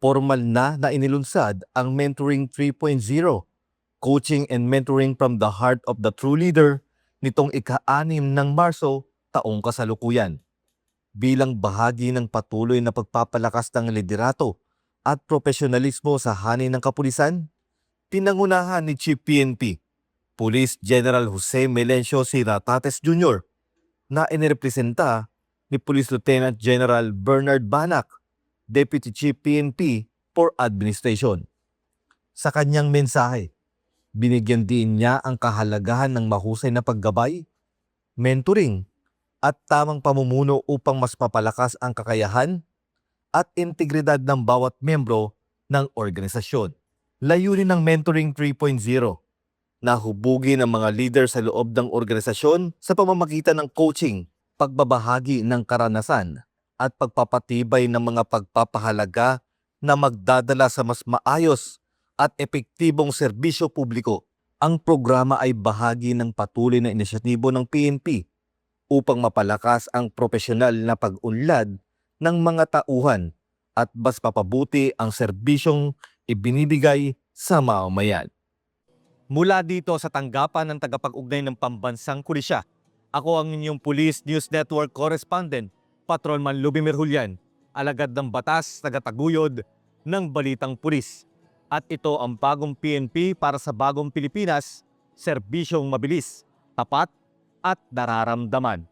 Formal na inilunsad ang Mentoring 3.0, Coaching and Mentoring from the Heart of the True Leader nitong ika-6 ng Marso taong kasalukuyan. Bilang bahagi ng patuloy na pagpapalakas ng liderato at profesionalismo sa hanay ng kapulisan, pinangunahan ni Chief PNP, Police General Jose Melencio Siratates Jr. na inirepresenta ni Police Lieutenant General Bernard Banac, Deputy Chief PNP for Administration. Sa kanyang mensahe, binigyan din niya ang kahalagahan ng mahusay na paggabay, mentoring, at tamang pamumuno upang mas mapalakas ang kakayahan at integridad ng bawat membro ng organisasyon. Layunin ng Mentoring 3.0 na hubugin ang mga leader sa loob ng organisasyon sa pamamagitan ng coaching, pagbabahagi ng karanasan, at pagpapatibay ng mga pagpapahalaga na magdadala sa mas maayos at epektibong serbisyo publiko. Ang programa ay bahagi ng patuloy na inisyatibo ng PNP upang mapalakas ang profesional na pag-unlad ng mga tauhan at mas mapabuti ang serbisyong ibinibigay sa mamamayan. Mula dito sa tanggapan ng tagapag-ugnay ng Pambansang Pulisya, ako ang inyong Police News Network Correspondent, Patrolman Lubimir Julian, alagad ng batas, tagataguyod ng Balitang Pulis. At ito ang bagong PNP para sa bagong Pilipinas, serbisyong mabilis, tapat at nararamdaman.